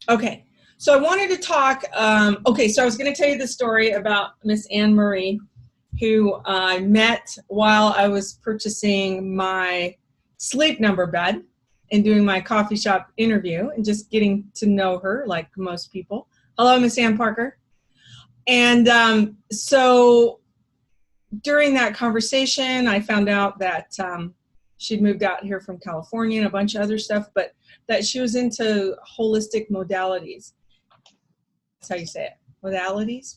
Okay. So I wanted to talk. Okay, so I was going to tell you the story about Miss Anne Marie, who I met while I was purchasing my Sleep Number bed and doing my coffee shop interview and just getting to know her like most people. Hello, Miss Ann Parker. And so during that conversation, I found out that she'd moved out here from California and a bunch of other stuff, but that she was into holistic modalities. That's how you say it. Modalities.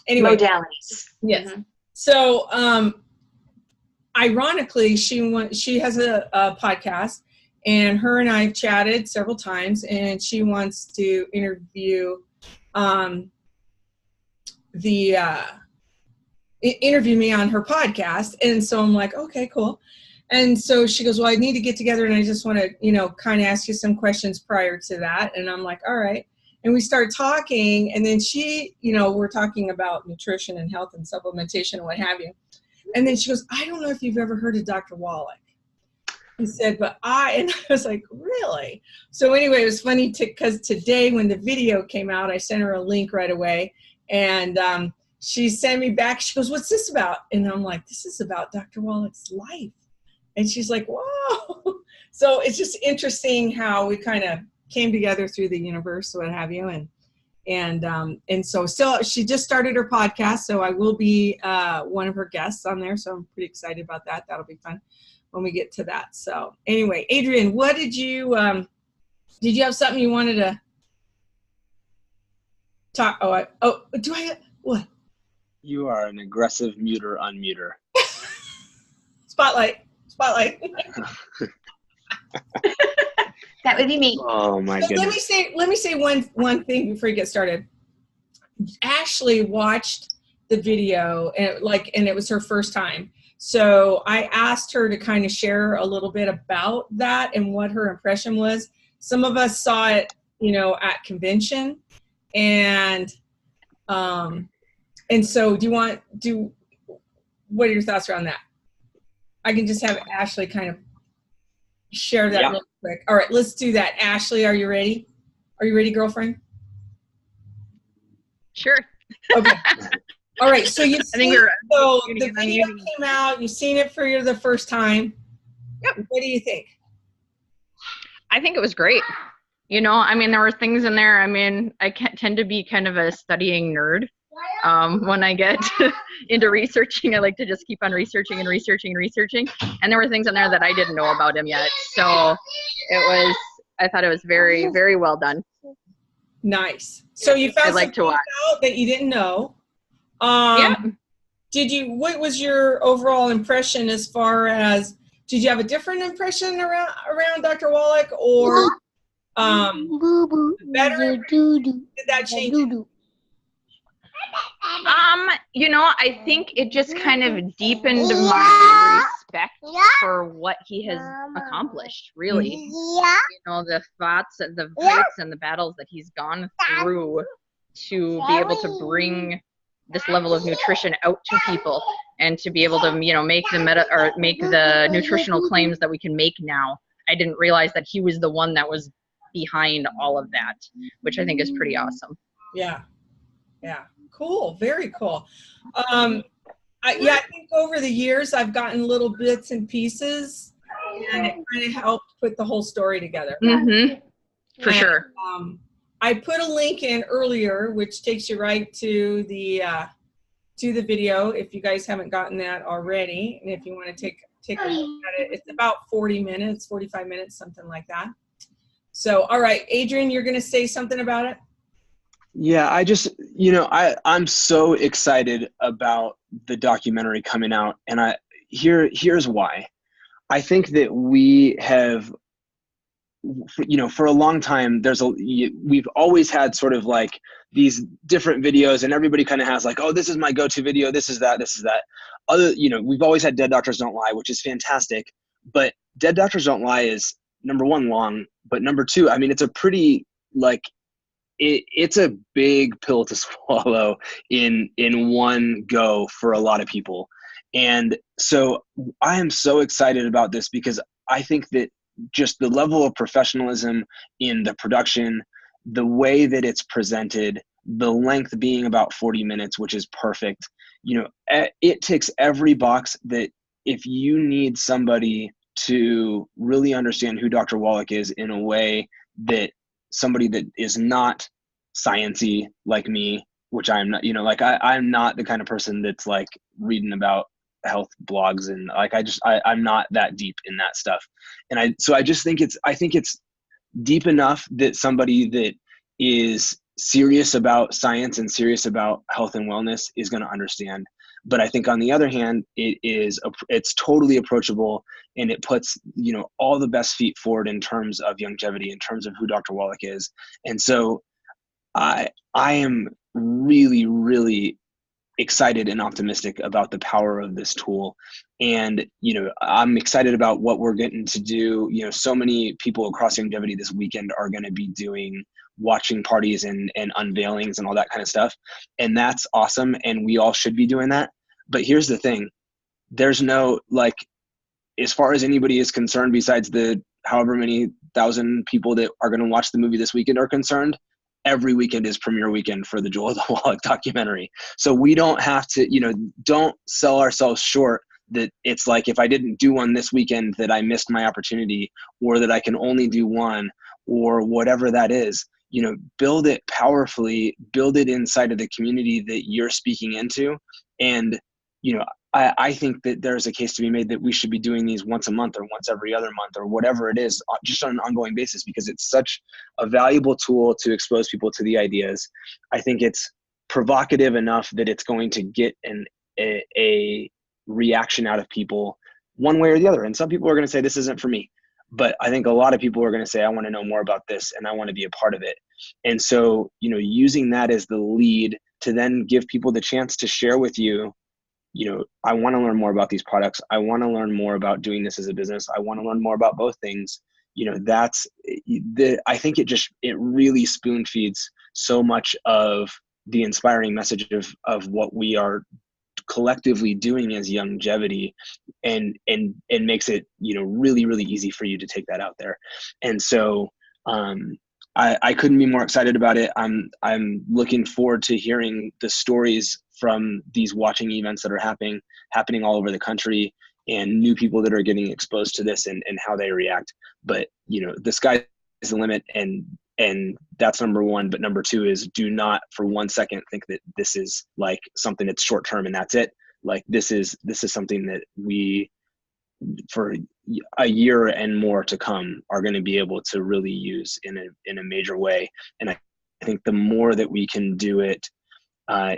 Anyway. Modalities. Yes. Mm-hmm. So, ironically, she has a podcast, and her and I have chatted several times, and she wants to interview interview me on her podcast. And so I'm like, okay, cool. And so she goes, well, I need to get together, and I just want to, kind of ask you some questions prior to that. And I'm like, all right. And we start talking, and then she, we're talking about nutrition and health and supplementation and what have you. And then she goes, I don't know if you've ever heard of Dr. Wallach. He said, and I was like, really? So anyway, it was funny because today when the video came out, I sent her a link right away, and she sent me back. She goes, what's this about? And I'm like, this is about Dr. Wallach's life. And she's like, whoa. So it's just interesting how we kind of came together through the universe, what have you. And so still, she just started her podcast. So I will be one of her guests on there. So I'm pretty excited about that. That'll be fun when we get to that. So anyway, Adrian, what did you have something you wanted to talk? What? You are an aggressive unmuter. Spotlight. That would be me. Oh my goodness. Let me say one thing before you get started. Ashley watched the video and it was her first time. So I asked her to kind of share a little bit about that and what her impression was. Some of us saw it, at convention, and so what are your thoughts around that? I can just have Ashley kind of share that real quick. All right, let's do that. Ashley, are you ready? Are you ready, girlfriend? Sure. Okay. All right. So the video came out. You've seen it for the first time. Yep. What do you think? I think it was great. There were things in there. I tend to be kind of a studying nerd. When I get into researching, I like to just keep on researching. And there were things in there that I didn't know about him yet. So I thought it was very, very well done. Nice. So you found something out that you didn't know. Yeah. What was your overall impression as far as, did you have a different impression around Dr. Wallach, or better? Did that change? I think it just kind of deepened my respect for what he has accomplished, really. The thoughts, the fights, and the battles that he's gone through to be able to bring this level of nutrition out to people, and to be able to, make the nutritional claims that we can make now. I didn't realize that he was the one that was behind all of that, which I think is pretty awesome. Yeah. Cool. Very cool. I think over the years I've gotten little bits and pieces, and it kind of helped put the whole story together. Mm-hmm. For sure. I put a link in earlier, which takes you right to the video, if you guys haven't gotten that already. And if you want to take a look at it, it's about 45 minutes, something like that. So, all right, Adrian, you're going to say something about it? Yeah, I'm so excited about the documentary coming out, and here's why. I think that we have, for a long time, we've always had sort of like these different videos, and everybody kind of has like, oh, this is my go-to video, this is that. We've always had Dead Doctors Don't Lie, which is fantastic, but Dead Doctors Don't Lie is, number one, long, but number two, it's a pretty, it's a big pill to swallow in one go for a lot of people. And so I am so excited about this, because I think that just the level of professionalism in the production, the way that it's presented, the length being about 40 minutes, which is perfect. It ticks every box that if you need somebody to really understand who Dr. Wallach is in a way that somebody that is not sciencey like me, which I'm not, I'm not the kind of person that's like reading about health blogs and like, I'm not that deep in that stuff. And I think it's deep enough that somebody that is serious about science and serious about health and wellness is going to understand. But I think on the other hand, it's totally approachable, and it puts, all the best feet forward in terms of longevity, in terms of who Dr. Wallach is. And so I am really, really excited and optimistic about the power of this tool. And, I'm excited about what we're getting to do. So many people across longevity this weekend are going to be doing watching parties and unveilings and all that kind of stuff. And that's awesome. And we all should be doing that. But here's the thing. There's no, as far as anybody is concerned, besides the however many thousand people that are going to watch the movie this weekend are concerned, every weekend is premiere weekend for the Joel Wallach documentary. So we don't have to, don't sell ourselves short that it's like, if I didn't do one this weekend that I missed my opportunity, or that I can only do one, or whatever that is. Build it powerfully, build it inside of the community that you're speaking into. And, I think that there's a case to be made that we should be doing these once a month or once every other month or whatever it is, just on an ongoing basis, because it's such a valuable tool to expose people to the ideas. I think it's provocative enough that it's going to get a reaction out of people one way or the other. And some people are going to say, this isn't for me. But I think a lot of people are going to say, I want to know more about this and I want to be a part of it. And so, using that as the lead to then give people the chance to share with you, I want to learn more about these products. I want to learn more about doing this as a business. I want to learn more about both things. I think it really spoon feeds so much of the inspiring message of what we are collectively doing as longevity, and makes it, really, really easy for you to take that out there. And so, I couldn't be more excited about it. I'm looking forward to hearing the stories from these watching events that are happening all over the country, and new people that are getting exposed to this and how they react. But, the sky is the limit, and that's number one. But number two is, do not for 1 second think that this is like something that's short term and that's it. Like this is something that we, for a year and more to come, are going to be able to really use in a major way. And I think the more that we can do it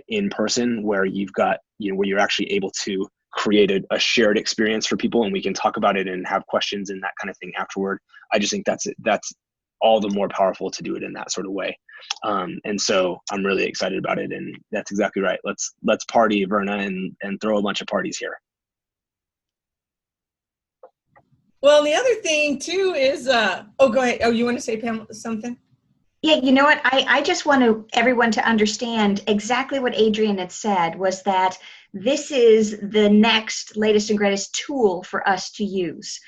in person, where you've got, where you're actually able to create a shared experience for people, and we can talk about it and have questions and that kind of thing afterward. I just think that's all the more powerful to do it in that sort of way. And so I'm really excited about it. And that's exactly right. Let's party, Verna, and throw a bunch of parties here. Well, the other thing too is, go ahead. Oh, you want to say, Pam, something? Yeah, you know what? I just want everyone to understand exactly what Adrian had said, was that this is the next latest and greatest tool for us to use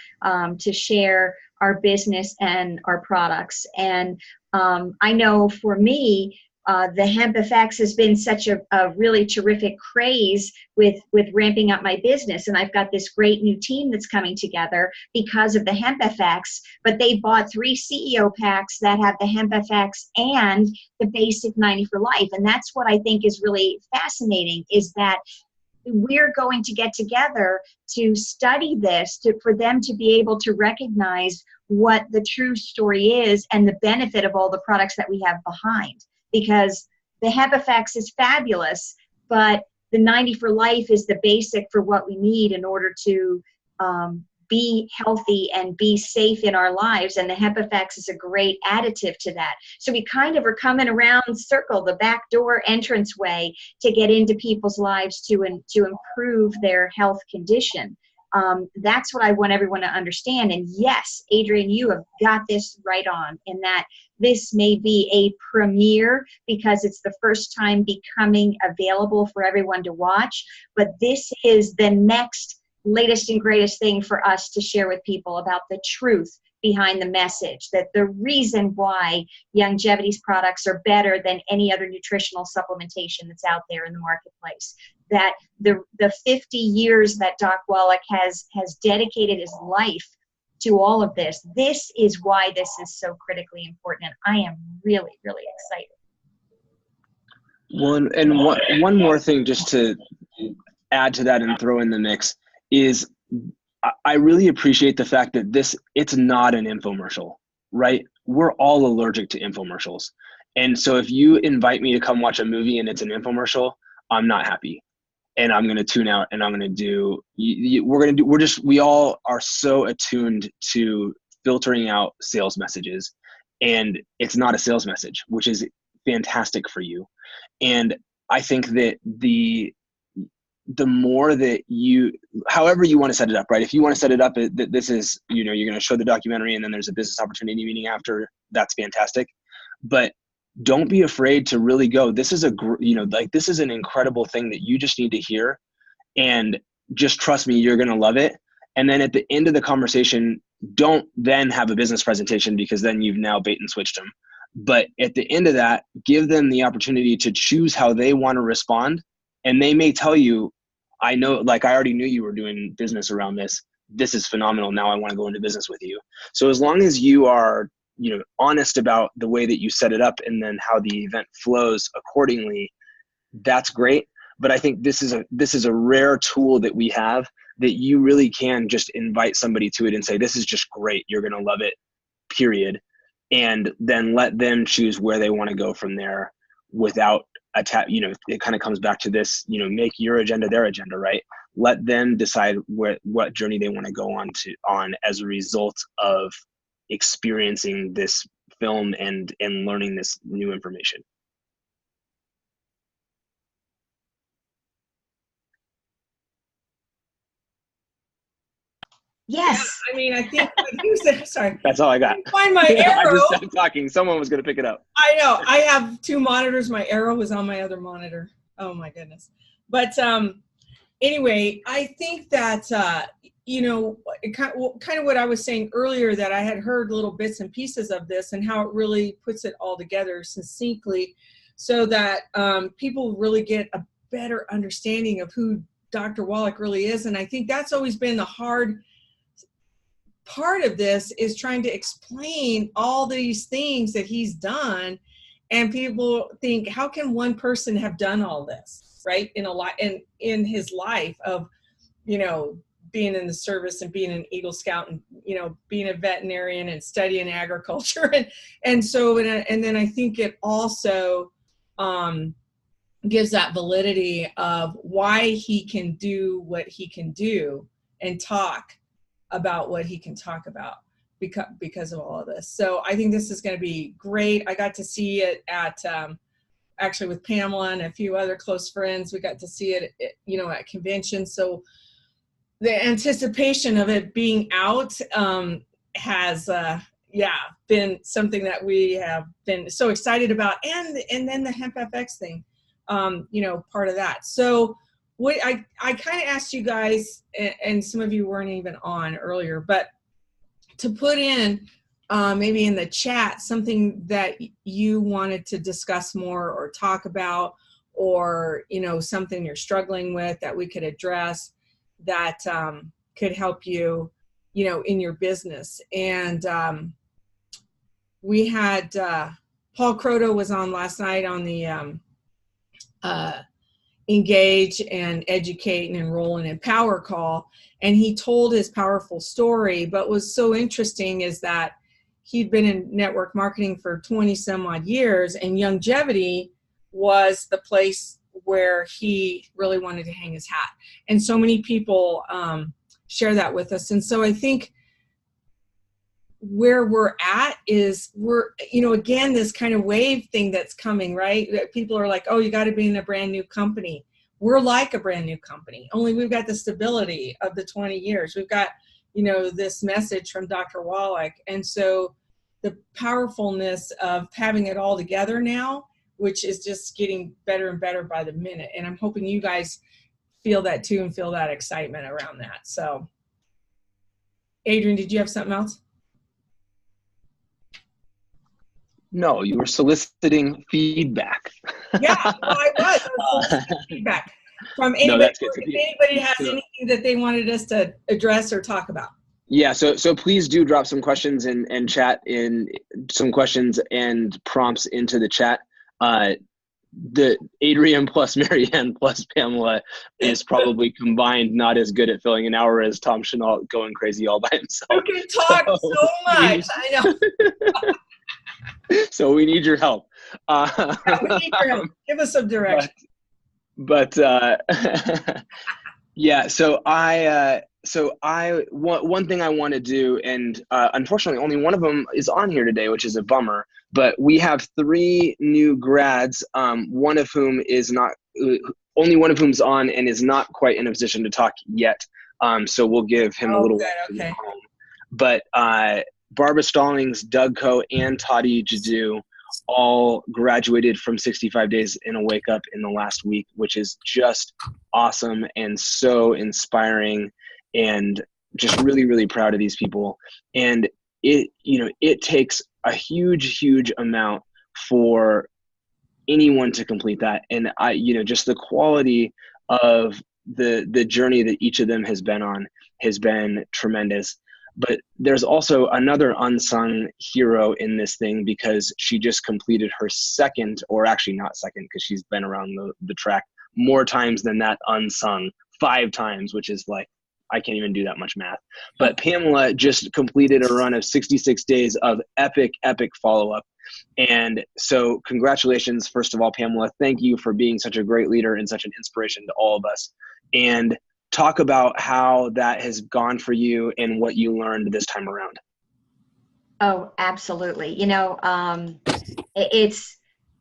to share our business and our products. And I know for me, the Hemp FX has been such a really terrific craze with ramping up my business. And I've got this great new team that's coming together because of the Hemp FX, but they bought 3 CEO packs that have the Hemp FX and the basic 90 for life. And that's what I think is really fascinating, is that we're going to get together to study this, for them to be able to recognize what the true story is and the benefit of all the products that we have behind. Because the Hemp FX is fabulous, but the 90 for life is the basic for what we need in order to be healthy and be safe in our lives. And the Hemp FX is a great additive to that. So we kind of are coming around circle, the back door entrance way, to get into people's lives to improve their health condition. That's what I want everyone to understand. And yes, Adrian, you have got this right on, in that this may be a premiere because it's the first time becoming available for everyone to watch, but this is the next latest and greatest thing for us to share with people about the truth behind the message, that the reason why Youngevity's products are better than any other nutritional supplementation that's out there in the marketplace, that the 50 years that Doc Wallach has dedicated his life to all of this is why this is so critically important. And I am really, really excited. One more thing just to add to that and throw in the mix is I really appreciate the fact that it's not an infomercial, right? We're all allergic to infomercials. And so if you invite me to come watch a movie and it's an infomercial, I'm not happy. And I'm going to tune out and I'm going to do, we all are so attuned to filtering out sales messages, and it's not a sales message, which is fantastic for you. And I think that the more that however you want to set it up, right? If you want to set it up that this is, you're going to show the documentary and then there's a business opportunity meeting after, that's fantastic. But don't be afraid to really go, this is this is an incredible thing that you just need to hear, and just trust me, you're going to love it. And then at the end of the conversation, don't then have a business presentation, because then you've now bait and switched them. But at the end of that, give them the opportunity to choose how they want to respond. And they may tell you, I know, like, I already knew you were doing business around this. This is phenomenal. Now I want to go into business with you. So as long as you are, honest about the way that you set it up and then how the event flows accordingly, that's great. But I think this is a rare tool that we have, that you really can just invite somebody to it and say, this is just great. You're going to love it, period. And then let them choose where they want to go from there without it kind of comes back to this, make your agenda their agenda, right? Let them decide what journey they want to go on as a result of experiencing this film and learning this new information. Yes. Yeah, I mean, I think, sorry. That's all I got. Find my arrow. I just stopped talking. Someone was going to pick it up. I know. I have two monitors. My arrow was on my other monitor. Oh my goodness. But anyway, I think that, kind of what I was saying earlier, that I had heard little bits and pieces of this and how it really puts it all together succinctly, so that people really get a better understanding of who Dr. Wallach really is. And I think that's always been the hard part of this, is trying to explain all these things that he's done. And people think, how can one person have done all this, right? In his life of, being in the service and being an Eagle Scout and, being a veterinarian and studying agriculture. And then I think it also gives that validity of why he can do what he can do and talk about what he can talk about because of all of this. So I think this is going to be great. I got to see it at, actually with Pamela and a few other close friends. We got to see it, at conventions. So the anticipation of it being out has, been something that we have been so excited about. And then the Hemp FX thing, part of that. So what I kind of asked you guys, and some of you weren't even on earlier, but to put in maybe in the chat something that you wanted to discuss more or talk about, or, something you're struggling with that we could address that could help you, in your business. And we had Paul Croto was on last night on the Engage and Educate and Enroll and Empower call, and he told his powerful story. But what's so interesting is that he'd been in network marketing for 20 some odd years, and Youngevity was the place where he really wanted to hang his hat. And so many people share that with us. And so I think where we're at is again, this kind of wave thing that's coming, right? That people are like, oh, you got to be in a brand new company. We're like a brand new company, only we've got the stability of the 20 years. We've got, this message from Dr. Wallach. And so the powerfulness of having it all together now, which is just getting better and better by the minute. And I'm hoping you guys feel that too, and feel that excitement around that. So Adrian, did you have something else? No, you were soliciting feedback. Yeah, well, I was soliciting feedback from No, anybody. that's good. If anybody has anything that they wanted us to address or talk about. Yeah, so please do drop some questions and chat in some questions and prompts into the chat. The Adrienne plus Marianne plus Pamela is probably combined not as good at filling an hour as Tom Chenault going crazy all by himself. You can talk so much. I know. So we need your help. Yeah, we need your help. Give us some direction. But yeah, one thing I want to do, and unfortunately only one of them is on here today, which is a bummer, but we have 3 new grads, one of whom is not, only one of whom's on and is not quite in a position to talk yet. So we'll give him a little while to get home. But Barbara Stallings, Doug Coe, and Toddy Jadu all graduated from 65 Days in a Wake Up in the last week, which is just awesome and so inspiring, and just really, really proud of these people. And it takes a huge amount for anyone to complete that. And just the quality of the journey that each of them has been on has been tremendous. But there's also another unsung hero in this thing, because she just completed her second, or actually not second, because she's been around the track more times than that unsung, 5 times, which is like, I can't even do that much math. But Pamela just completed a run of 66 days of epic follow-up. And so congratulations, first of all, Pamela. Thank you for being such a great leader and such an inspiration to all of us. And talk about how that has gone for you and what you learned this time around. Oh, absolutely.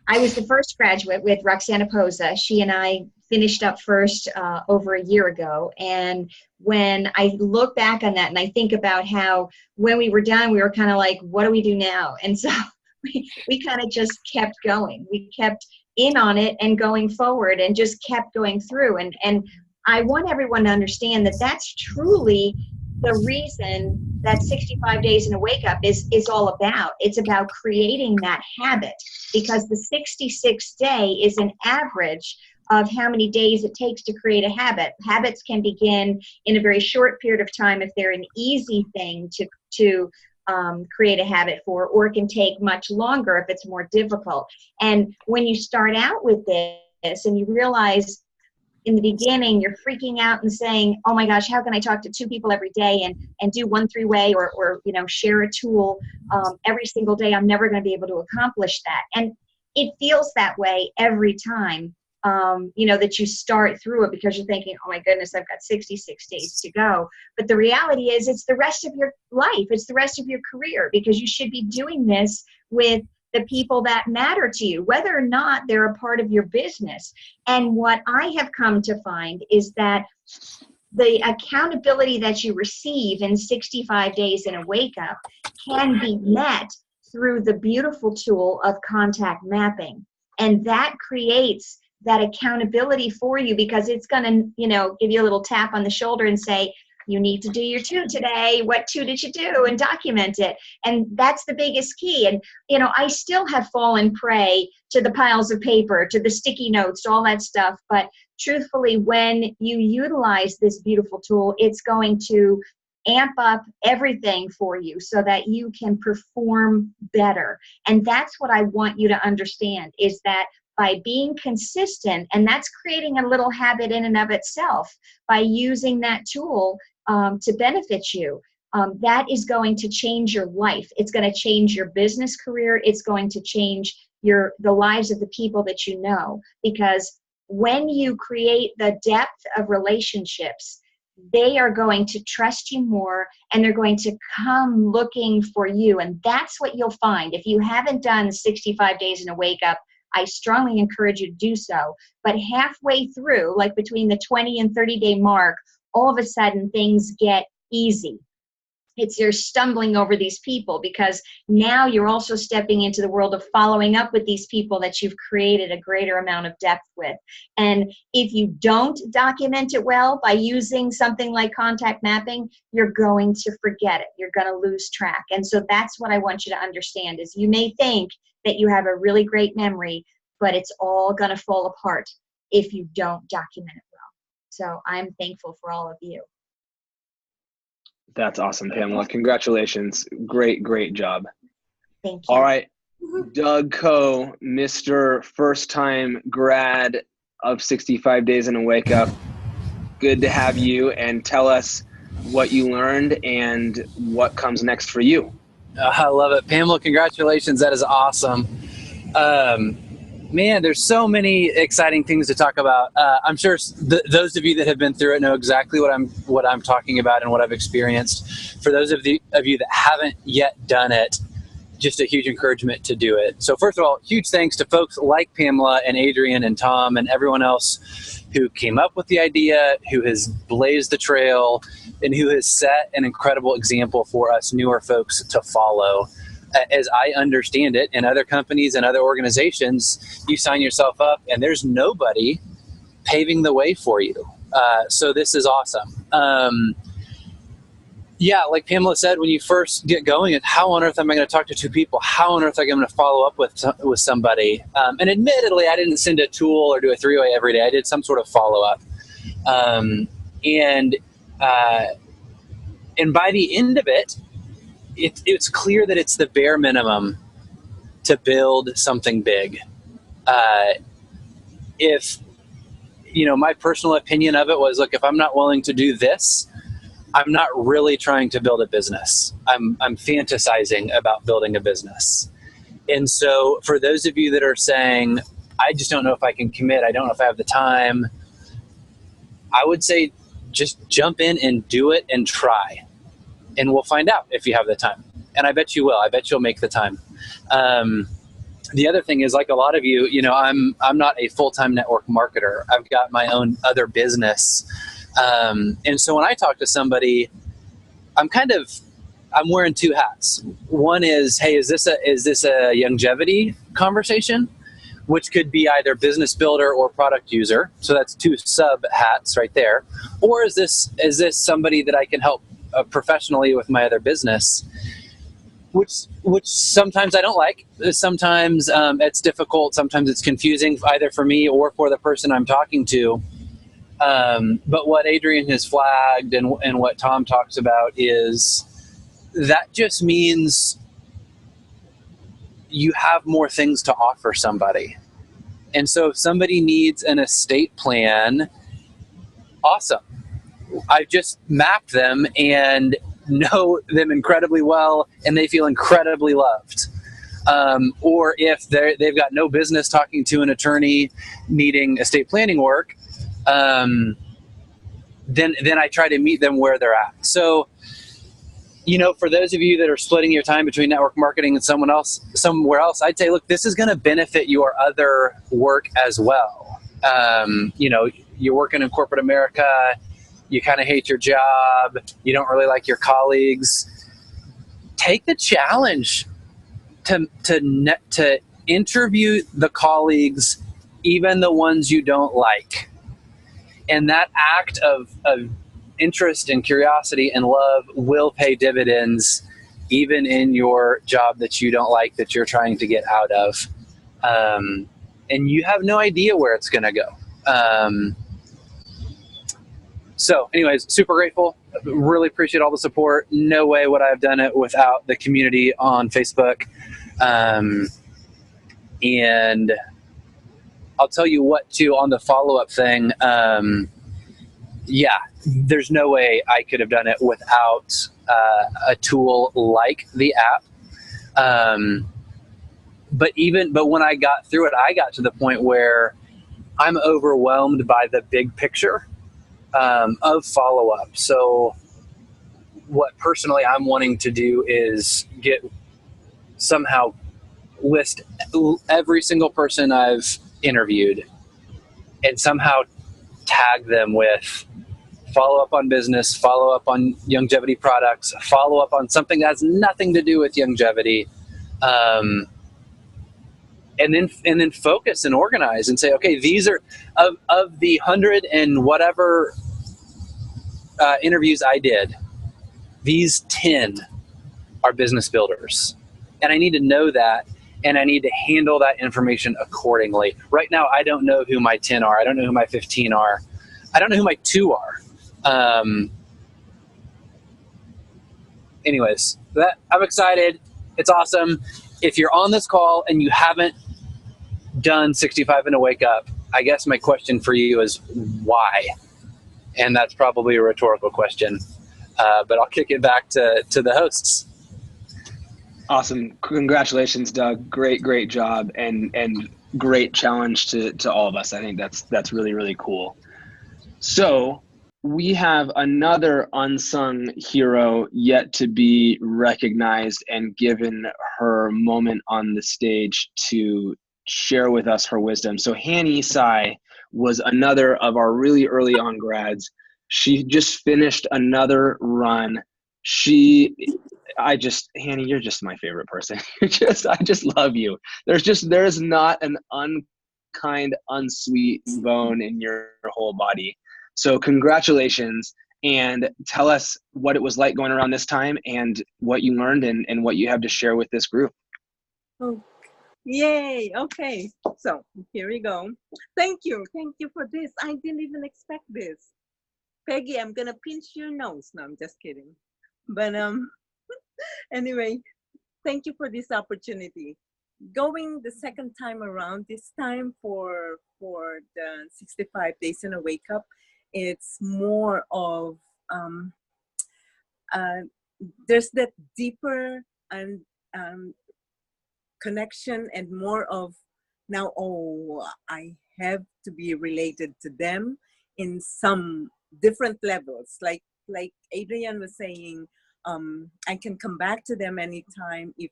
I was the first graduate with Roxana Posa. She and I finished up first over a year ago. And when I look back on that and I think about how when we were done, we were kind of like, what do we do now? And so we kind of just kept going. We kept in on it and going forward and just kept going through. And I want everyone to understand that that's truly the reason that 65 Days in a Wake Up is all about. It's about creating that habit, because the 66th day is an average of how many days it takes to create a habit. Habits can begin in a very short period of time if they're an easy thing to create a habit for, or it can take much longer if it's more difficult. And when you start out with this and you realize in the beginning you're freaking out and saying, oh my gosh, how can I talk to 2 people every day and do 1 3-way or share a tool every single day? I'm never going to be able to accomplish that. And it feels that way every time that you start through it, because you're thinking, oh my goodness, I've got 66 days to go. But the reality is it's the rest of your life. It's the rest of your career, because you should be doing this with the people that matter to you, whether or not they're a part of your business. And what I have come to find is that the accountability that you receive in 65 Days in a Wake Up can be met through the beautiful tool of contact mapping. And that creates that accountability for you, because it's going to, give you a little tap on the shoulder and say, you need to do your 2 today. What 2 did you do? And document it. And that's the biggest key. And, I still have fallen prey to the piles of paper, to the sticky notes, all that stuff. But truthfully, when you utilize this beautiful tool, it's going to amp up everything for you so that you can perform better. And that's what I want you to understand, is that by being consistent, and that's creating a little habit in and of itself, by using that tool to benefit you, that is going to change your life. It's going to change your business career. It's going to change the lives of the people that you know, because when you create the depth of relationships, they are going to trust you more, and they're going to come looking for you. And that's what you'll find. If you haven't done 65 Days in a Wake Up, I strongly encourage you to do so. But halfway through, like between the 20 and 30-day mark, all of a sudden things get easy. You're stumbling over these people, because now you're also stepping into the world of following up with these people that you've created a greater amount of depth with. And if you don't document it well by using something like contact mapping, you're going to forget it. You're going to lose track. And so that's what I want you to understand, is you may think that you have a really great memory, but it's all going to fall apart if you don't document it well. So I'm thankful for all of you. That's awesome, Pamela. Congratulations. Great job. Thank you. All right. Doug Coe, Mr. First-time grad of 65 Days in a Wake Up. Good to have you, and tell us what you learned and what comes next for you. I love it. Pamela, congratulations. That is awesome. Man, there's so many exciting things to talk about. I'm sure those of you that have been through it know exactly what I'm talking about and what I've experienced. For those of you that haven't yet done it, just a huge encouragement to do it. So first of all, huge thanks to folks like Pamela and Adrian and Tom and everyone else who came up with the idea, who has blazed the trail, and who has set an incredible example for us newer folks to follow. As I understand it, in other companies and other organizations, you sign yourself up and there's nobody paving the way for you. So this is awesome. Yeah, like Pamela said, when you first get going, how on earth am I going to talk to two people? How on earth am I going to follow up with somebody? And admittedly, I didn't send a tool or do a three-way every day. I did some sort of follow-up. And by the end of it, it's clear that it's the bare minimum to build something big. If, my personal opinion of it was, look, if I'm not willing to do this, I'm not really trying to build a business. I'm fantasizing about building a business. And so for those of you that are saying, I just don't know if I can commit, I don't know if I have the time, I would say just jump in and do it and try. And we'll find out if you have the time. And I bet you will. I bet you'll make the time. The other thing is, like a lot of you, I'm not a full-time network marketer. I've got my own other business. And so when I talk to somebody, I'm wearing two hats. One is, hey, is this a longevity conversation? Which could be either business builder or product user. So that's two sub hats right there. Or is this somebody that I can help professionally with my other business? Which sometimes I don't like. Sometimes it's difficult. Sometimes it's confusing, either for me or for the person I'm talking to. But what Adrian has flagged and what Tom talks about is that just means you have more things to offer somebody. And so if somebody needs an estate plan, awesome. I've just mapped them and know them incredibly well, and they feel incredibly loved. Or if they've got no business talking to an attorney needing estate planning work, then I try to meet them where they're at. So, for those of you that are splitting your time between network marketing and somewhere else, I'd say, look, this is going to benefit your other work as well. You're working in corporate America, you kind of hate your job, you don't really like your colleagues. Take the challenge to interview the colleagues, even the ones you don't like. And that act of interest and curiosity and love will pay dividends, even in your job that you don't like, that you're trying to get out of. And you have no idea where it's going to go. So anyways, super grateful. Really appreciate all the support. No way would I have done it without the community on Facebook. And I'll tell you what, too, on the follow-up thing, there's no way I could have done it without a tool like the app. But when I got through it, I got to the point where I'm overwhelmed by the big picture of follow-up. So what personally I'm wanting to do is list every single person I've interviewed and somehow tag them with follow up on business, follow up on longevity products, follow up on something that has nothing to do with longevity. And then focus and organize and say, okay, these are of the 100 and whatever interviews I did, these 10 are business builders. And I need to know that. and I need to handle that information accordingly. Right now, I don't know who my 10 are. I don't know who my 15 are. I don't know who my 2 are. Anyways, I'm excited. It's awesome. If you're on this call and you haven't done 65 and a Wake Up, I guess my question for you is why? And that's probably a rhetorical question, but I'll kick it back to the hosts. Awesome. Congratulations, Doug. Great job, and great challenge to all of us. I think that's really, really cool. So we have another unsung hero yet to be recognized and given her moment on the stage to share with us her wisdom. So Hanny Sai was another of our really early on grads. She just finished another run. Hanny, you're just my favorite person. I just love you. There's not an unkind, unsweet bone in your whole body. So congratulations, and tell us what it was like going around this time and what you learned and what you have to share with this group. Oh, yay. Okay. So here we go. Thank you for this. I didn't even expect this. Peggy, I'm going to pinch your nose. No, I'm just kidding. But anyway, thank you for this opportunity. Going the second time around, this time for the 65 Days in a Wake Up, it's more of, there's that deeper and connection and more of now, I have to be related to them in some different levels. Like Adrian was saying, I can come back to them anytime if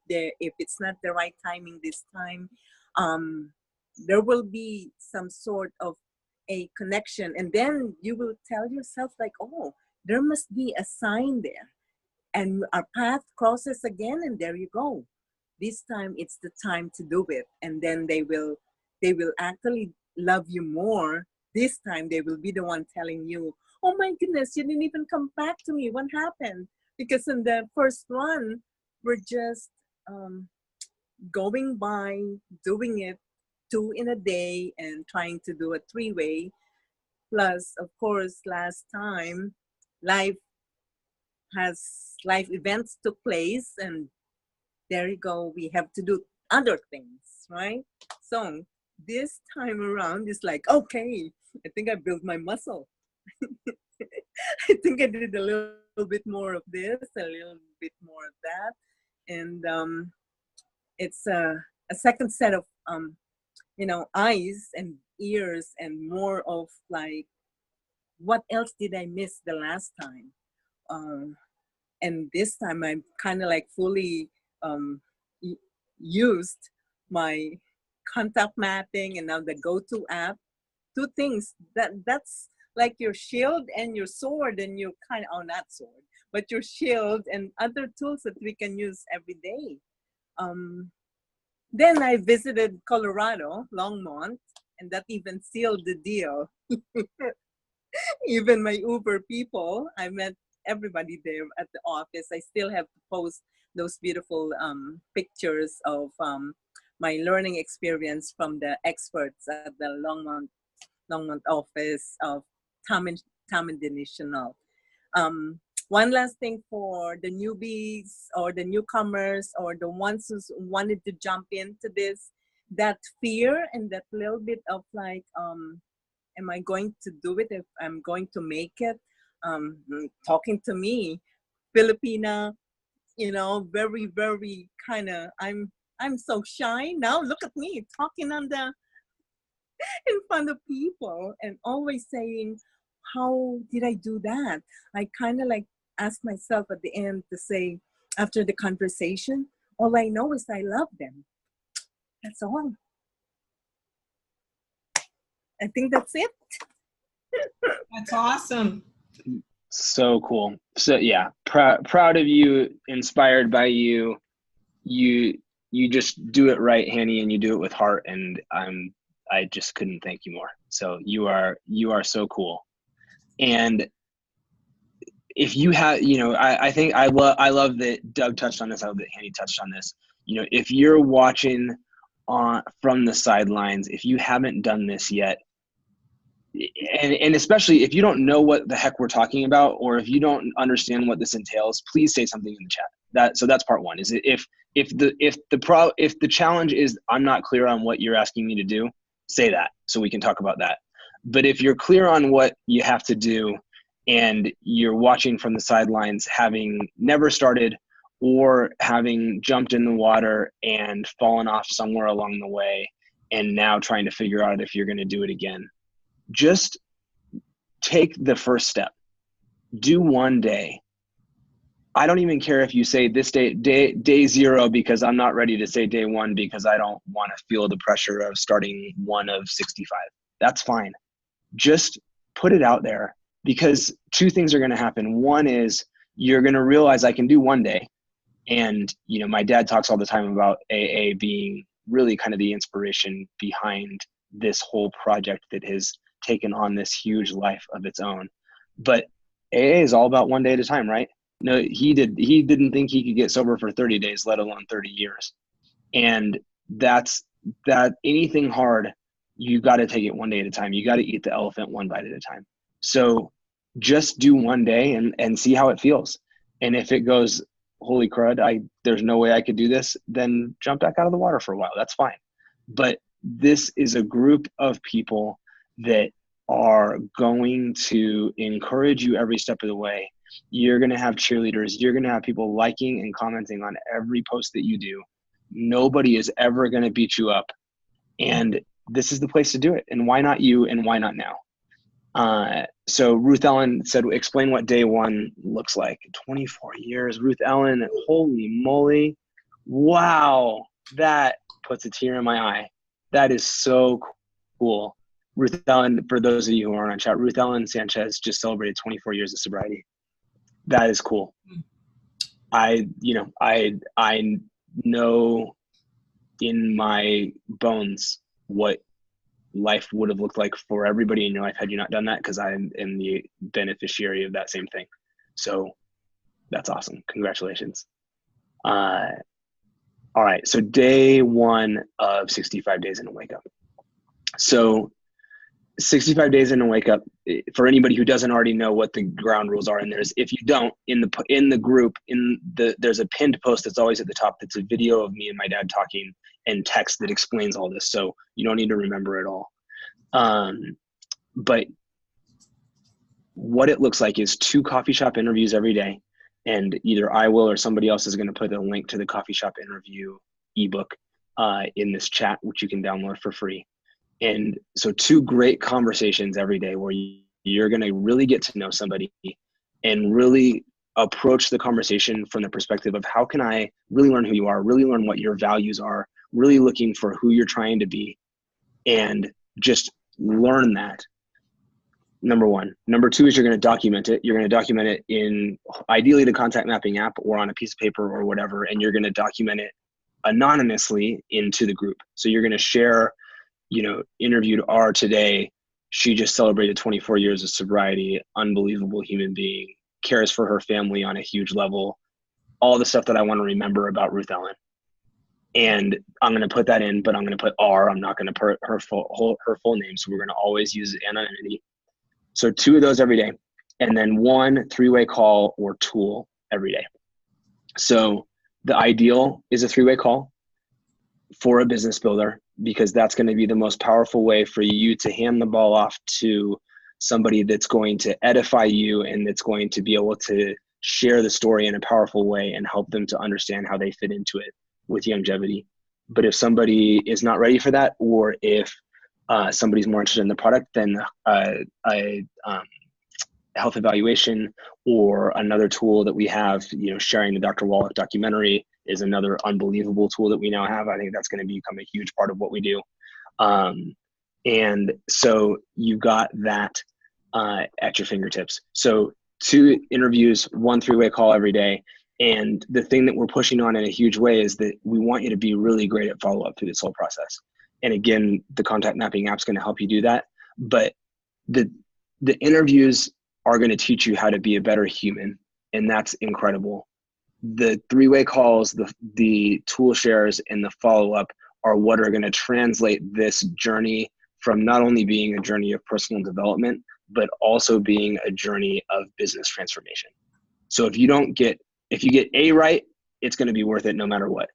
it's not the right timing this time. There will be some sort of a connection, and then you will tell yourself like, oh, there must be a sign there, and our path crosses again, and there you go. This time it's the time to do it, and then they will actually love you more. This time they will be the one telling you, oh my goodness, you didn't even come back to me. What happened? Because in the first run, we're just going by, doing it 2 in a day and trying to do a 3-way. Plus, of course, last time, life events took place, and there you go, we have to do other things, right? So this time around, it's like, okay, I think I built my muscle. I think I did a little bit more of this, a little bit more of that. And it's a second set of, eyes and ears, and more of like, what else did I miss the last time? And this time I'm kind of like fully used my contact mapping and now the GoTo app. 2 things that's like your shield and your sword, and you kind of, not sword, but your shield and other tools that we can use every day. Then I visited Colorado, Longmont, and that even sealed the deal. Even my Uber people, I met everybody there at the office. I still have to post those beautiful pictures of my learning experience from the experts at the Longmont office of Tom and Denise Chanel. One last thing for the newbies or the newcomers or the ones who wanted to jump into this, that fear and that little bit of like, am I going to do it? If I'm going to make it? Talking to me, Filipina, very, very kind of, I'm so shy now. Look at me talking in front of people and always saying, how did I do that? I kind of like ask myself at the end to say, after the conversation, all I know is I love them. That's all. I think that's it. That's awesome. So cool. So yeah, proud of you, inspired by you. You just do it right, Hanny, and you do it with heart, and I just couldn't thank you more. So you are so cool. And if you have, I think I love that Doug touched on this. I love that Hanny touched on this. if you're watching from the sidelines, if you haven't done this yet, and especially if you don't know what the heck we're talking about, or if you don't understand what this entails, please say something in the chat. So that's part one. Is if the challenge is I'm not clear on what you're asking me to do, say that so we can talk about that. But if you're clear on what you have to do and you're watching from the sidelines, having never started or having jumped in the water and fallen off somewhere along the way, and now trying to figure out if you're going to do it again, just take the first step. Do one day. I don't even care if you say this day 0, because I'm not ready to say day 1 because I don't want to feel the pressure of starting 1 of 65. That's fine. Just put it out there, because 2 things are going to happen. One is you're going to realize I can do one day. And, my dad talks all the time about AA being really kind of the inspiration behind this whole project that has taken on this huge life of its own. But AA is all about one day at a time, right? No, he didn't think he could get sober for 30 days, let alone 30 years. And that anything hard, you got to take it one day at a time. You got to eat the elephant one bite at a time. So just do one day and see how it feels. And if it goes, holy crud, there's no way I could do this, then jump back out of the water for a while. That's fine. But this is a group of people that are going to encourage you every step of the way. You're going to have cheerleaders. You're going to have people liking and commenting on every post that you do. Nobody is ever going to beat you up. And this is the place to do it. And why not you, and why not now? So Ruth Ellen said, explain what day 1 looks like. 24 years, Ruth Ellen, holy moly. Wow. That puts a tear in my eye. That is so cool. Ruth Ellen, for those of you who aren't on chat, Ruth Ellen Sanchez just celebrated 24 years of sobriety. That is cool. I know in my bones what life would have looked like for everybody in your life had you not done that, because I am the beneficiary of that same thing. So that's awesome. Congratulations. All right. So day 1 of 65 days in a wake up. So 65 days in a wake up, for anybody who doesn't already know what the ground rules are, and if you don't, in the group, there's a pinned post that's always at the top that's a video of me and my dad talking and text that explains all this, so you don't need to remember it all. But what it looks like is 2 coffee shop interviews every day, and either I will or somebody else is going to put a link to the coffee shop interview ebook in this chat, which you can download for free. And so 2 great conversations every day where you're going to really get to know somebody and really approach the conversation from the perspective of how can I really learn who you are, really learn what your values are, really looking for who you're trying to be, and just learn that. Number 1. Number 2 is you're going to document it. You're going to document it in ideally the contact mapping app or on a piece of paper or whatever, and you're going to document it anonymously into the group. So you're going to share, interviewed R today. She just celebrated 24 years of sobriety, unbelievable human being, cares for her family on a huge level, all the stuff that I want to remember about Ruth Ellen. And I'm going to put that in, but I'm going to put R. I'm not going to put her full name. So we're going to always use anonymity. So 2 of those every day. And then 1 3-way call or tool every day. So the ideal is a 3-way call for a business builder, because that's going to be the most powerful way for you to hand the ball off to somebody that's going to edify you and that's going to be able to share the story in a powerful way and help them to understand how they fit into it with longevity. But if somebody is not ready for that, or if somebody's more interested in the product, then a health evaluation or another tool that we have, sharing the Dr. Wallach documentary is another unbelievable tool that we now have. I think that's going to become a huge part of what we do. And so you've got that at your fingertips. So 2 interviews, 1 3-way call every day. And the thing that we're pushing on in a huge way is that we want you to be really great at follow-up through this whole process. And again, the contact mapping app is going to help you do that. But the interviews are going to teach you how to be a better human. And that's incredible. the three-way calls, the tool shares, and the follow-up are what are going to translate this journey from not only being a journey of personal development, but also being a journey of business transformation. So if you get A right, it's going to be worth it no matter what.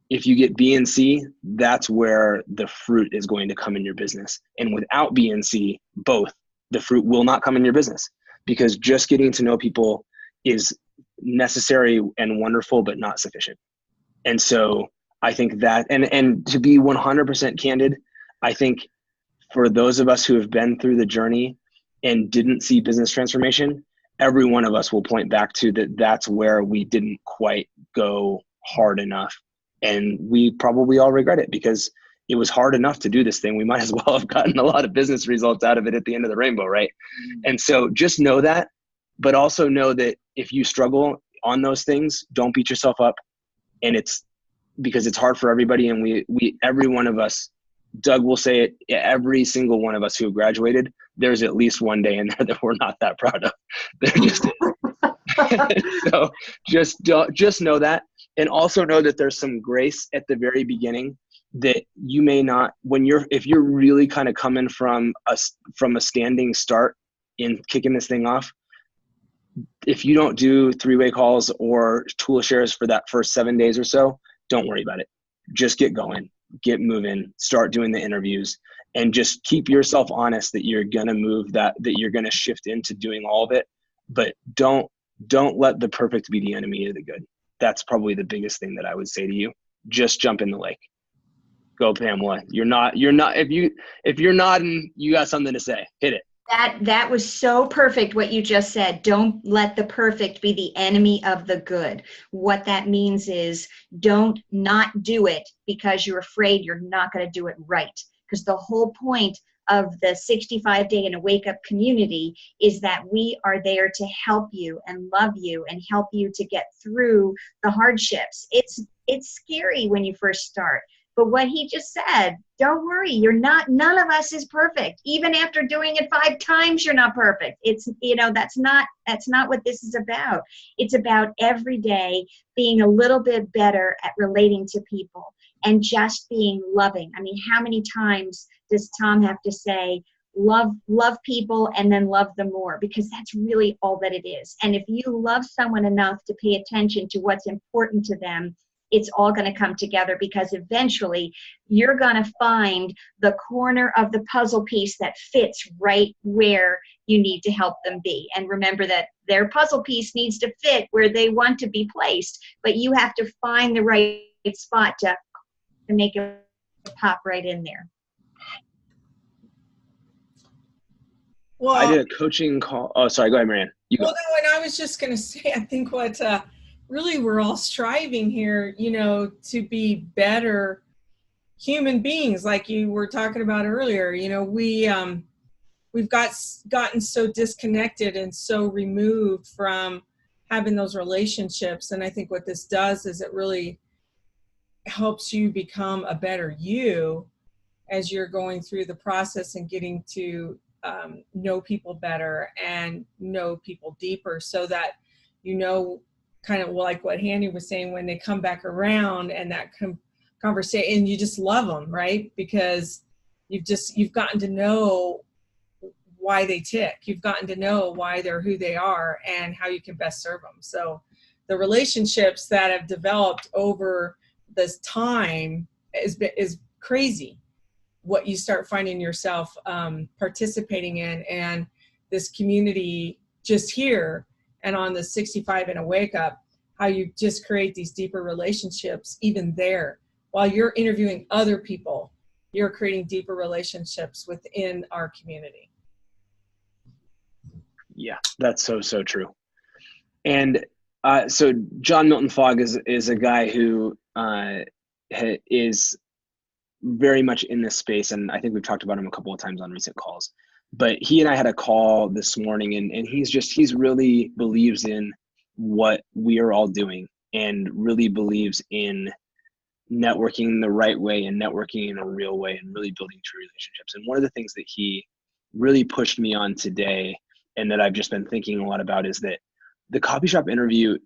If you get B and C, that's where the fruit is going to come in your business. And without B and C, both, the fruit will not come in your business, because just getting to know people is necessary and wonderful, but not sufficient. And so I think that, and to be 100% candid, I think for those of us who have been through the journey and didn't see business transformation, every one of us will point back to that. That's where we didn't quite go hard enough. And we probably all regret it, because it was hard enough to do this thing. We might as well have gotten a lot of business results out of it at the end of the rainbow, right? And so just know that, but also know that if you struggle on those things, don't beat yourself up. And it's because it's hard for everybody. And we every one of us, Doug will say it, every single one of us who have graduated, there's at least one day in there that we're not that proud of. There just so just know that, and also know that there's some grace at the very beginning that you may not, if you're really kind of coming from a standing start in kicking this thing off, if you don't do three-way calls or tool shares for that first 7 days or so, don't worry about it. Just get going, get moving, start doing the interviews, and just keep yourself honest that you're going to move that you're going to shift into doing all of it. But don't let the perfect be the enemy of the good. That's probably the biggest thing that I would say to you. Just jump in the lake. Go, Pamela. You're not, if you're nodding, you got something to say. Hit it. That was so perfect what you just said. Don't let the perfect be the enemy of the good. What that means is don't not do it because you're afraid you're not going to do it right. Because the whole point of the 65-day and a wake up community is that we are there to help you and love you and help you to get through the hardships. It's scary when you first start. But what he just said, don't worry, none of us is perfect. Even after doing it 5 times, you're not perfect. It's, that's not what this is about. It's about every day being a little bit better at relating to people and just being loving. I mean, how many times does Tom have to say, love people and then love them more? Because that's really all that it is. And if you love someone enough to pay attention to what's important to them, it's all going to come together, because eventually you're going to find the corner of the puzzle piece that fits right where you need to help them be. And remember that their puzzle piece needs to fit where they want to be placed, but you have to find the right spot to make it pop right in there. Well, I did a coaching call. Oh, sorry. Go ahead, Marianne. You go. Well, no, and I was just going to say, I think what really we're all striving here, to be better human beings, like you were talking about earlier. We've gotten so disconnected and so removed from having those relationships. And I think what this does is it really helps you become a better you as you're going through the process and getting to know people better and know people deeper, so that kind of like what Hanny was saying, when they come back around and that conversation, and you just love them, right? Because you've gotten to know why they tick. You've gotten to know why they're who they are and how you can best serve them. So the relationships that have developed over this time is crazy, what you start finding yourself participating in. And this community just here and on the 65 and a wake up, how you just create these deeper relationships even there. While you're interviewing other people, you're creating deeper relationships within our community. Yeah, that's so true. And so John Milton Fogg is a guy who is very much in this space, and I think we've talked about him a couple of times on recent calls. But he and I had a call this morning, and he's really believes in what we are all doing, and really believes in networking the right way and networking in a real way and really building true relationships. And one of the things that he really pushed me on today, and that I've just been thinking a lot about, is that the coffee shop interview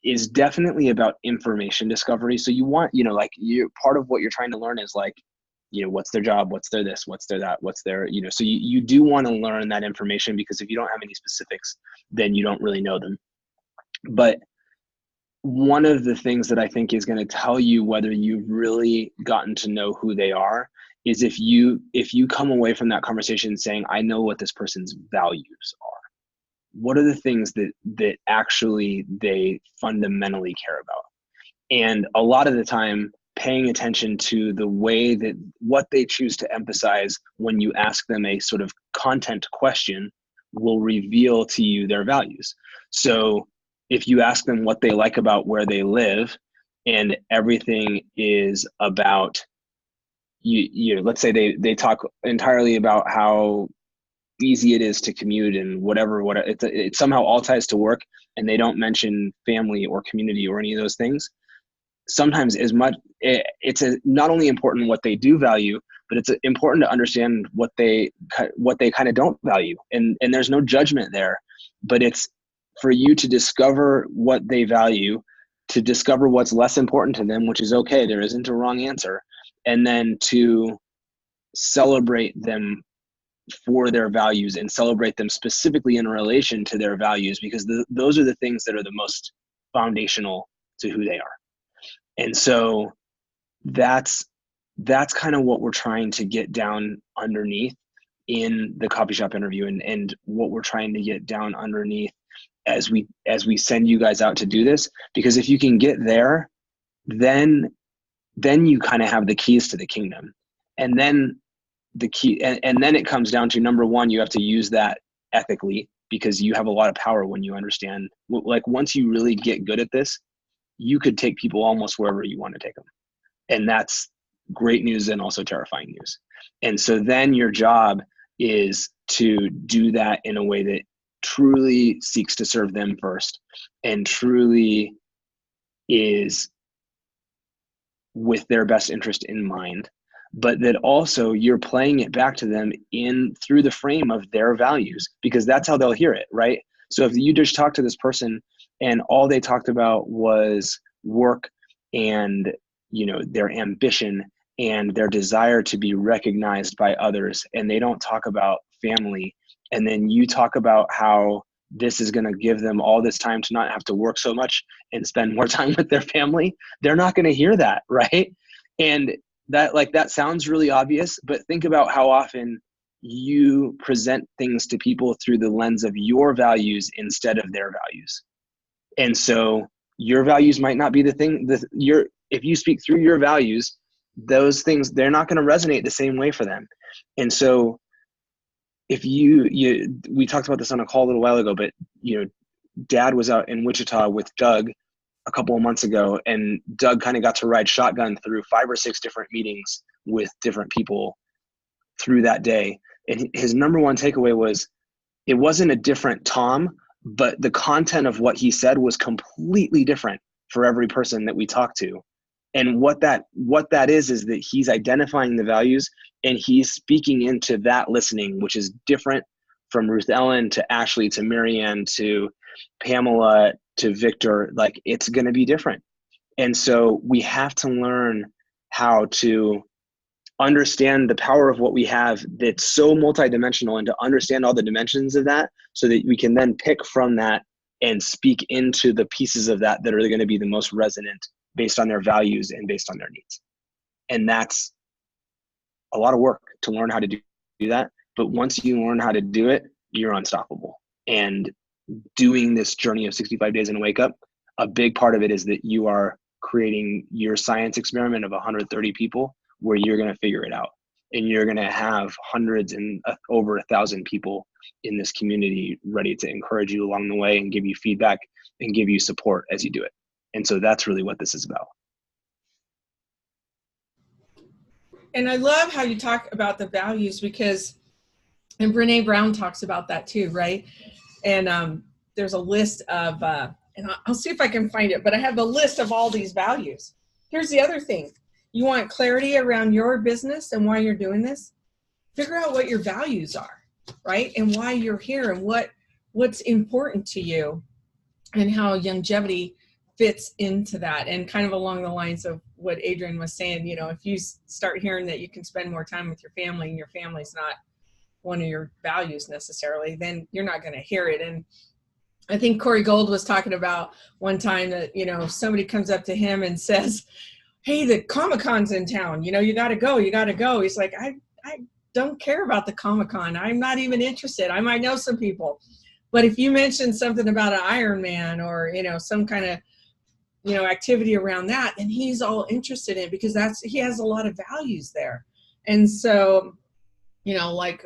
is definitely about information discovery. So you want, you know, like part of what you're trying to learn is like, you know, what's their job, what's their this, what's their that, what's their, you know, so you do want to learn that information, because if you don't have any specifics, then you don't really know them. But one of the things that I think is going to tell you whether you've really gotten to know who they are is if you come away from that conversation saying, I know what this person's values are. What are the things that actually they fundamentally care about? And a lot of the time, paying attention to the way that what they choose to emphasize when you ask them a sort of content question will reveal to you their values. So if you ask them what they like about where they live, and everything is about, you know, let's say they talk entirely about how easy it is to commute and whatever it somehow all ties to work, and they don't mention family or community or any of those things. Sometimes it's not only important what they do value, but it's important to understand what they kind of don't value. And there's no judgment there, but it's for you to discover what they value, to discover what's less important to them, which is okay. There isn't a wrong answer. And then to celebrate them for their values and celebrate them specifically in relation to their values, because those are the things that are the most foundational to who they are. And so that's kind of what we're trying to get down underneath in the coffee shop interview, and what we're trying to get down underneath as we send you guys out to do this. Because if you can get there, then you kind of have the keys to the kingdom. And then the key, and then it comes down to, number one, you have to use that ethically, because you have a lot of power when you understand, like once you really get good at this, you could take people almost wherever you want to take them. And that's great news and also terrifying news. And so then your job is to do that in a way that truly seeks to serve them first, and truly is with their best interest in mind, but that also you're playing it back to them through the frame of their values, because that's how they'll hear it, right? So if you just talk to this person and all they talked about was work and, you know, their ambition and their desire to be recognized by others, and they don't talk about family, and then you talk about how this is going to give them all this time to not have to work so much and spend more time with their family, they're not going to hear that, right? And that sounds really obvious, but think about how often you present things to people through the lens of your values instead of their values. And so your values might not be the thing if you speak through your values, those things, they're not going to resonate the same way for them. And so if we talked about this on a call a little while ago, but you know, Dad was out in Wichita with Doug a couple of months ago, and Doug kind of got to ride shotgun through 5 or 6 different meetings with different people through that day. And his number one takeaway was, it wasn't a different Tom, but the content of what he said was completely different for every person that we talked to. And what that is that he's identifying the values, and he's speaking into that listening, which is different from Ruth Ellen to Ashley to Marianne to Pamela to Victor. Like, it's going to be different. And so we have to learn how to understand the power of what we have that's so multidimensional, and to understand all the dimensions of that, so that we can then pick from that and speak into the pieces of that that are going to be the most resonant based on their values and based on their needs. And that's a lot of work to learn how to do that. But once you learn how to do it, you're unstoppable. And doing this journey of 65 days in a wake up, a big part of it is that you are creating your science experiment of 130 people where you're going to figure it out. And you're going to have hundreds and over 1,000 people in this community ready to encourage you along the way and give you feedback and give you support as you do it. And so that's really what this is about. And I love how you talk about the values, because, and Brene Brown talks about that too, right? And there's a list of, and I'll see if I can find it, but I have the list of all these values. Here's the other thing. You want clarity around your business and why you're doing this? Figure out what your values are, right? And why you're here, and what's important to you, and how longevity fits into that. And kind of along the lines of what Adrian was saying, you know, if you start hearing that you can spend more time with your family and your family's not one of your values necessarily, then you're not going to hear it. And I think Corey Gold was talking about one time that, you know, somebody comes up to him and says, hey, the Comic-Con's in town, you know, you got to go. He's like, I don't care about the Comic-Con. I'm not even interested. I might know some people. But if you mention something about an Iron Man or, you know, some kind of, you know, activity around that, then he's all interested in it, because he has a lot of values there. And so, you know, like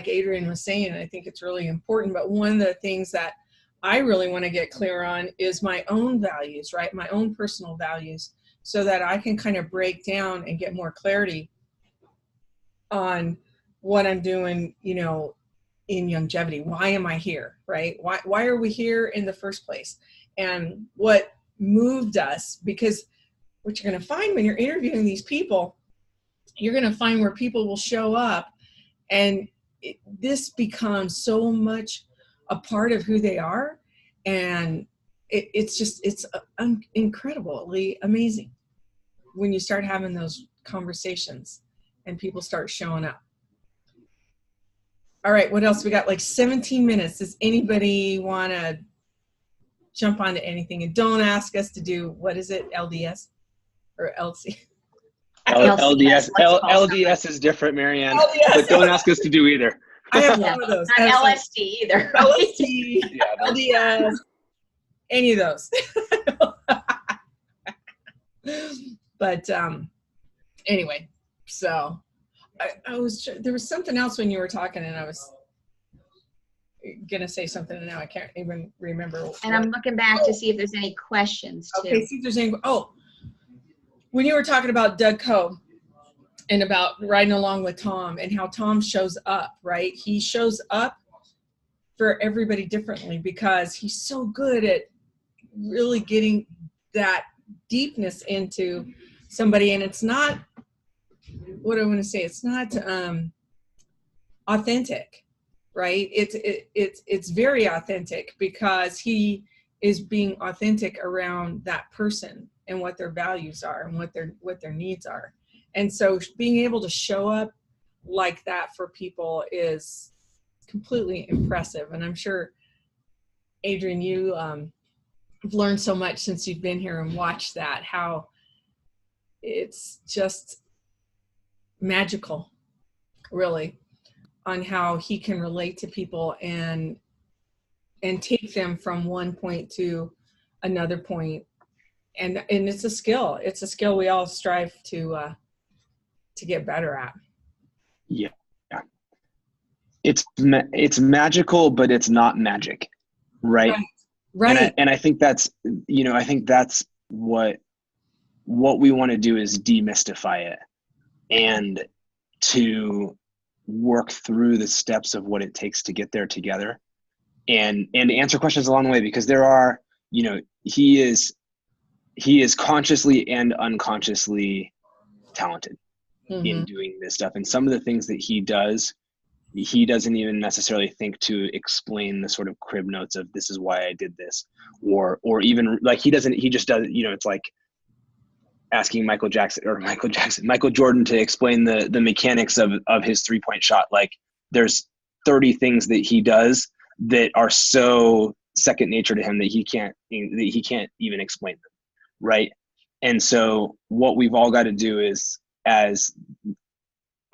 Adrian was saying, I think it's really important. But one of the things that I really want to get clear on is my own values, right? My own personal values, so that I can kind of break down and get more clarity on what I'm doing, you know, in Youngevity. Why am I here, right? Why are we here in the first place? And what moved us, because what you're going to find when you're interviewing these people, you're going to find where people will show up and this becomes so much a part of who they are. And it's incredibly amazing when you start having those conversations and people start showing up. All right, what else? We got like 17 minutes. Does anybody want to jump onto anything? And don't ask us to do, what is it, LDS or LC? LDS is different, Marianne. LDS. But don't ask us to do either. I have one of those. Not LSD either. LSD, LDS, any of those. But anyway, so there was something else when you were talking, and I was gonna say something, and now I can't even remember. And I'm looking back to see if there's any questions too. Okay, see if there's any. Oh, when you were talking about Doug Coe and about riding along with Tom and how Tom shows up, right? He shows up for everybody differently because he's so good at really getting that deepness into somebody. And it's not, what do I want to say? It's not authentic, right? It's very authentic because he is being authentic around that person and what their values are and what their needs are. And so being able to show up like that for people is completely impressive. And I'm sure, Adrian, you have learned so much since you've been here and watched that, how it's just magical, really, on how he can relate to people and take them from one point to another point. And it's a skill. It's a skill we all strive to get better at. Yeah. It's magical, but it's not magic, right? Right. And I think that's, you know, I think that's what we want to do is demystify it and to work through the steps of what it takes to get there together and answer questions along the way, because there are, you know, he is consciously and unconsciously talented in doing this stuff. And some of the things that he does, he doesn't even necessarily think to explain the sort of crib notes of this is why I did this, or even like he just does, you know, it's like asking Michael Jordan to explain the mechanics of his 3-point shot. Like there's 30 things that he does that are so second nature to him that he can't even explain them. Right. And so what we've all got to do is, as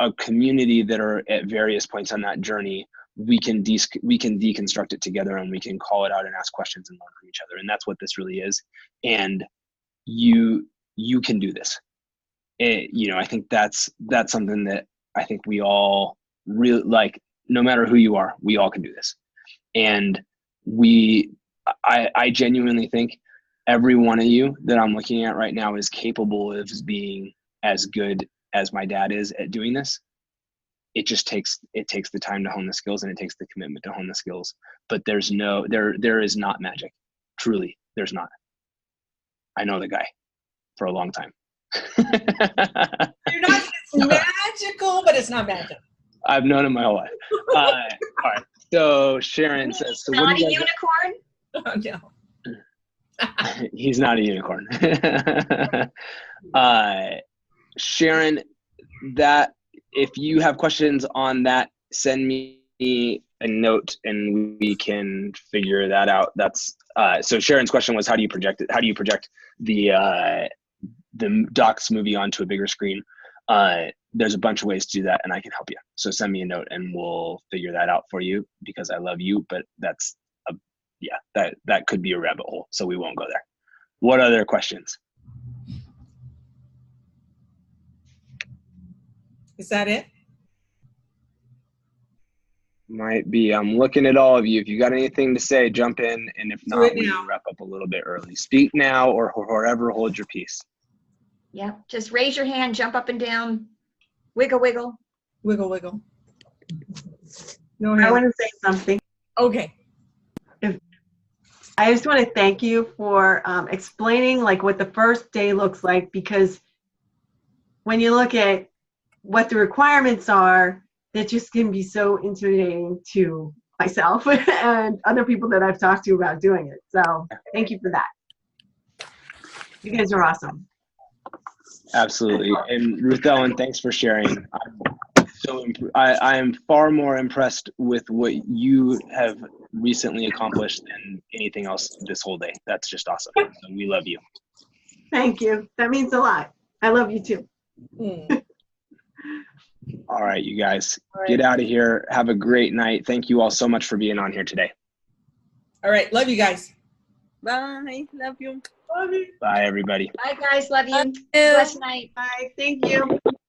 a community that are at various points on that journey, we can deconstruct it together, and we can call it out and ask questions and learn from each other. And that's what this really is. And you can do this. You know, I think that's something that I think we all really like. No matter who you are, we all can do this. And I genuinely think every one of you that I'm looking at right now is capable of being as good as my dad is at doing this. It just takes the time to hone the skills, and it takes the commitment to hone the skills. But there is not magic. Truly, there's not. I know the guy for a long time. You're not, it's magical, but it's not magic. I've known him my whole life. All right. So Sharon says, so not a unicorn? Oh, no. He's not a unicorn. Sharon, that if you have questions on that, send me a note and we can figure that out. That's so Sharon's question was, how do you project it? How do you project the Docs movie onto a bigger screen? There's a bunch of ways to do that, and I can help you. So send me a note and we'll figure that out for you, because I love you, but that's that could be a rabbit hole, so we won't go there. What other questions? Is that it? Might be. I'm looking at all of you. If you got anything to say, jump in, and if Do not, it we now. can wrap up a little bit early. Speak now, or forever hold your peace. Yeah, just raise your hand, jump up and down, wiggle, wiggle. Wiggle, wiggle. No I hand. want to say something. Okay. I just want to thank you for explaining like what the first day looks like, because when you look at what the requirements are, that just can be so intimidating to myself and other people that I've talked to about doing it. So thank you for that. You guys are awesome. Absolutely. And Ruth Ellen, thanks for sharing. I am far more impressed with what you have recently accomplished than anything else this whole day. That's just awesome. So we love you. Thank you. That means a lot. I love you too. All right, you guys, All right. get out of here. Have a great night. Thank you all so much for being on here today. All right. Love you guys. Bye. Love you. Bye, everybody. Bye, guys. Love you. Blessed night. Bye. Thank you.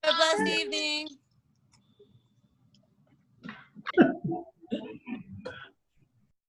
Have a blessed evening.